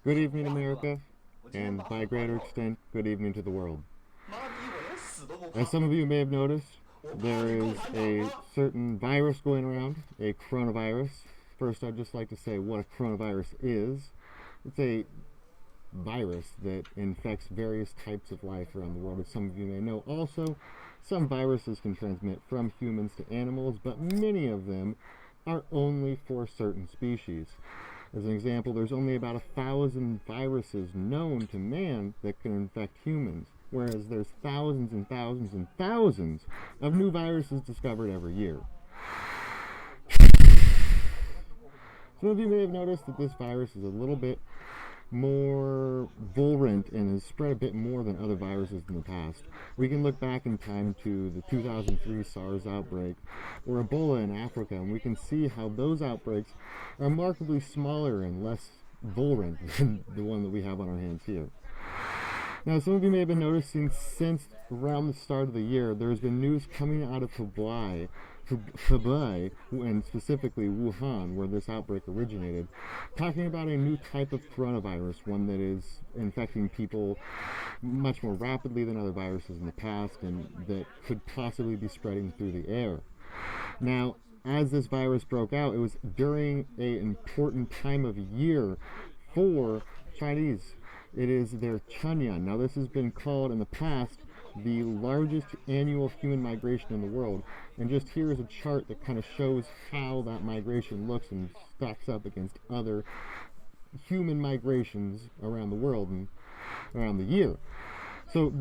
Good evening, America, and by a greater extent, good evening to the world. As some of you may have noticed, there is a certain virus going around, a coronavirus. First, I'd just like to say what a coronavirus is. It's a virus that infects various types of life around the world, as some of you may know. Also, some viruses can transmit from humans to animals, but many of them are only for certain species. As an example, there's only about 1,000 viruses known to man that can infect humans, whereas there's thousands and thousands and thousands of new viruses discovered every year. Some of you may have noticed that this virus is a little bit more virulent and has spread a bit more than other viruses in the past. We can look back in time to the 2003 SARS outbreak or Ebola in Africa, and we can see how those outbreaks are remarkably smaller and less virulent than the one that we have on our hands here. Now, some of you may have been noticing since around the start of the year, there's been news coming out of Hubei, and specifically Wuhan, where this outbreak originated, talking about a new type of coronavirus, one that is infecting people much more rapidly than other viruses in the past, and that could possibly be spreading through the air. Now, as this virus broke out, it was during an important time of year for Chinese. It is their Chunyan. Now, this has been called in the past the largest annual human migration in the world. And just here is a chart that kind of shows how that migration looks and stacks up against other human migrations around the world and around the year. So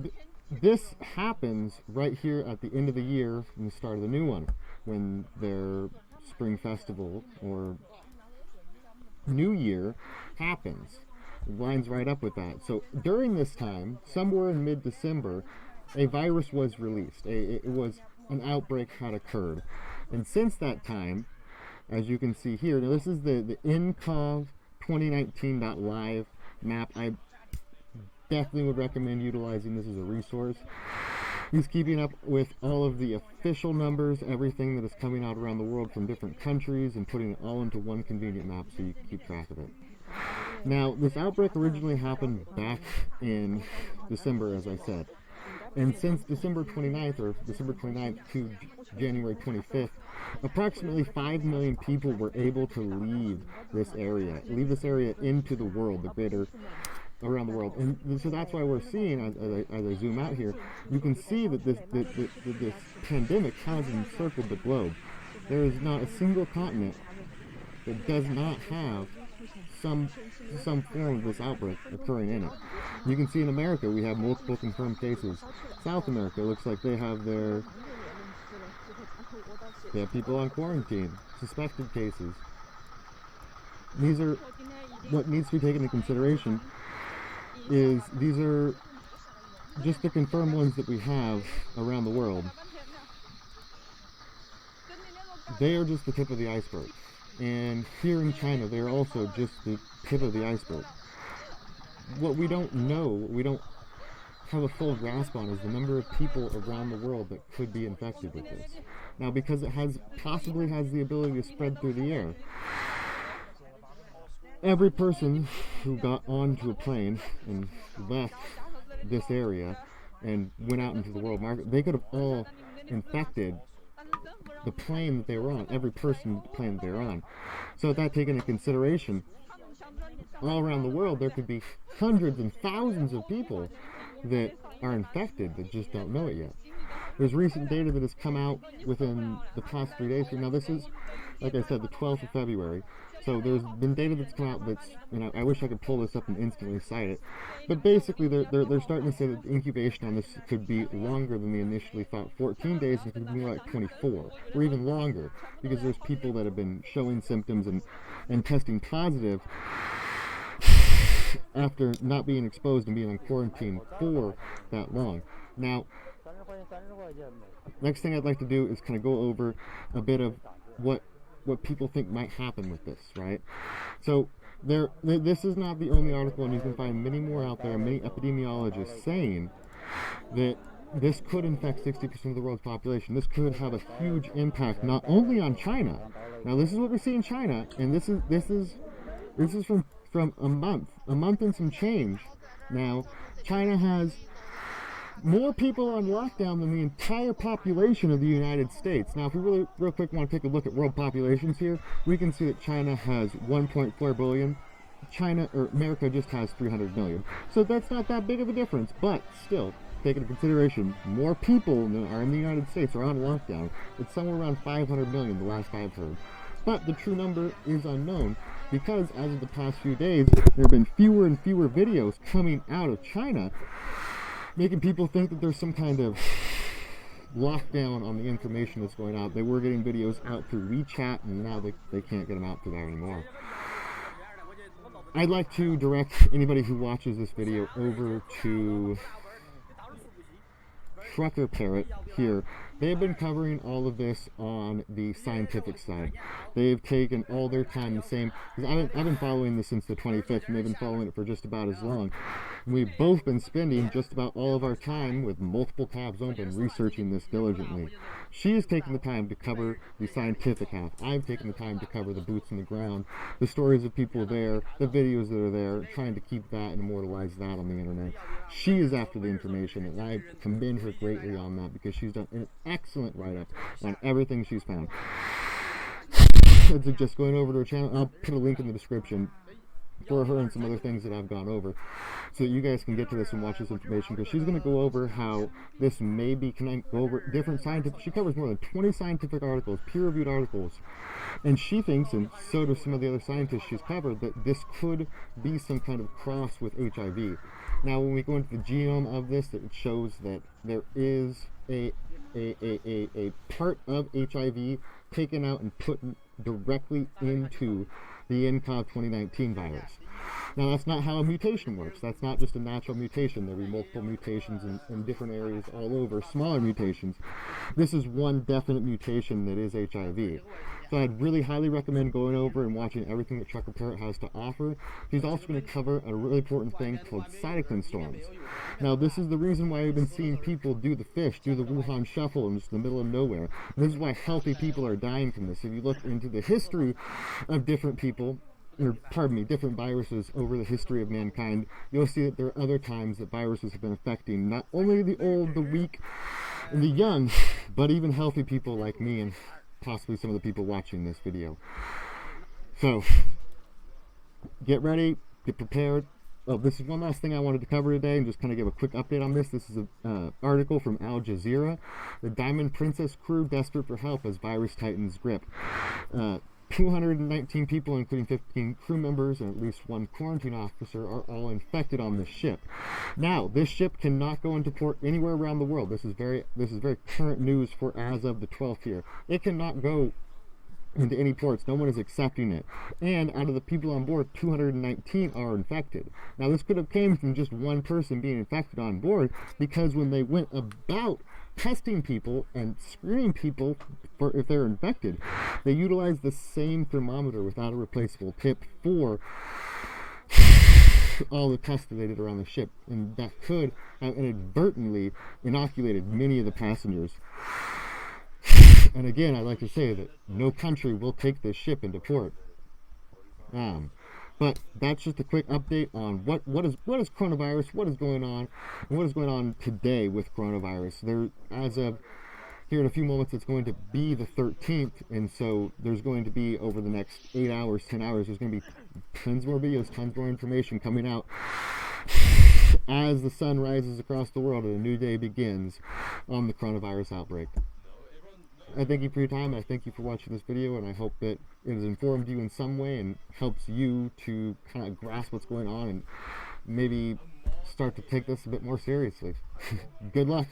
this happens right here at the end of the year and the start of the new one, when their spring festival or new year happens. It lines right up with that. So during this time, somewhere in mid-December, a virus was released. It was an outbreak had occurred. And since that time, as you can see here, now this is the incov 2019.live map. I definitely would recommend utilizing this as a resource. He's keeping up with all of the official numbers, everything that is coming out around the world from different countries, and putting it all into one convenient map so you can keep track of it. Now, this outbreak originally happened back in December, as I said. And since December 29th to January 25th, approximately 5 million people were able to leave this area into the world, the greater around the world. And so that's why we're seeing, as I zoom out here, you can see that this pandemic has encircled the globe. There is not a single continent that does not have some form of this outbreak occurring in it. You can see in America we have multiple confirmed cases. South America looks like they have people on quarantine, suspected cases. These are what needs to be taken into consideration. These are just the confirmed ones that we have around the world. They are just the tip of the iceberg. And here in China, they're also just the tip of the iceberg. What we don't know, what we don't have a full grasp on, is the number of people around the world that could be infected with this. Now, because it possibly has the ability to spread through the air, every person who got onto a plane and left this area and went out into the world market, they could have all infected the plane that they were on, every person the plane that they were on. So with that taken into consideration, all around the world there could be hundreds and thousands of people that are infected that just don't know it yet. There's recent data that has come out within the past 3 days. Now this is, like I said, the 12th of February. So there's been data that's come out that's, I wish I could pull this up and instantly cite it. But basically they're starting to say that the incubation on this could be longer than they initially thought. 14 days, it could be more like 24 or even longer, because there's people that have been showing symptoms and testing positive after not being exposed and being on quarantine for that long. Now, next thing I'd like to do is kind of go over a bit of what people think might happen with this, right? So this is not the only article, and you can find many more out there, many epidemiologists saying that this could infect 60% of the world's population. This could have a huge impact not only on China. Now this is what we see in China, and this is This is from a month and some change. Now, China has more people on lockdown than the entire population of the United States. Now, if we really, real quick, want to take a look at world populations here, we can see that China has 1.4 billion. America just has 300 million. So that's not that big of a difference, but still, take into consideration, more people are in the United States are on lockdown. It's somewhere around 500 million, the last I've heard. But the true number is unknown, because as of the past few days, there have been fewer and fewer videos coming out of China, making people think that there's some kind of lockdown on the information that's going out. They were getting videos out through WeChat, and now they can't get them out through there anymore. I'd like to direct anybody who watches this video over to Trucker Parrot here. They've been covering all of this on the scientific side. They've taken all their time the same. I've been following this since the 25th, and they've been following it for just about as long. We've both been spending just about all of our time with multiple tabs open researching this diligently. She has taken the time to cover the scientific half. I've taken the time to cover the boots on the ground, the stories of people there, the videos that are there, trying to keep that and immortalize that on the internet. She is after the information, and I commend her greatly on that, because she's done an excellent write-up on everything she's found. Just going over to her channel, I'll put a link in the description for her and some other things that I've gone over, so that you guys can get to this and watch this information, because she's going to go over how this may be connected over different scientific. She covers more than 20 scientific articles, peer-reviewed articles, and she thinks, and so do some of the other scientists she's covered, that this could be some kind of cross with HIV. Now, when we go into the genome of this, it shows that there is a part of HIV taken out and put directly into the nCoV 2019 virus. Now, that's not how a mutation works. That's not just a natural mutation. There'll be multiple mutations in different areas all over, smaller mutations. This is one definite mutation that is HIV. So I'd really highly recommend going over and watching everything that Trucker Parrot has to offer. He's also going to cover a really important thing called cytokine storms. Now, this is the reason why we've been seeing people do the fish, do the Wuhan shuffle in just the middle of nowhere. This is why healthy people are dying from this. If you look into the history of different people, or pardon me, different viruses over the history of mankind, you'll see that there are other times that viruses have been affecting not only the old, the weak, and the young, but even healthy people like me and possibly some of the people watching this video. So, get ready, get prepared. Oh, this is one last thing I wanted to cover today, and just kind of give a quick update on this. This is an article from Al Jazeera. The Diamond Princess crew desperate for help as virus tightens grip. 219 people, including 15 crew members and at least one quarantine officer, are all infected on this ship. Now, this ship cannot go into port anywhere around the world. This is very current news for as of the 12th here. It cannot go into any ports. No one is accepting it. And out of the people on board, 219 are infected. Now, this could have came from just one person being infected on board, because when they went about testing people and screening people for if they're infected, they utilized the same thermometer without a replaceable tip for all the tests that they did around the ship, and that could have inadvertently inoculated many of the passengers. And again, I'd like to say that no country will take this ship into port. But that's just a quick update on what is coronavirus, what is going on, and what is going on today with coronavirus. There, as of here in a few moments, it's going to be the 13th, and so there's going to be, over the next 8 hours, 10 hours, there's going to be tons more videos, tons more information coming out as the sun rises across the world and a new day begins on the coronavirus outbreak. I thank you for your time. I thank you for watching this video, and I hope that it has informed you in some way and helps you to kind of grasp what's going on and maybe start to take this a bit more seriously. Good luck.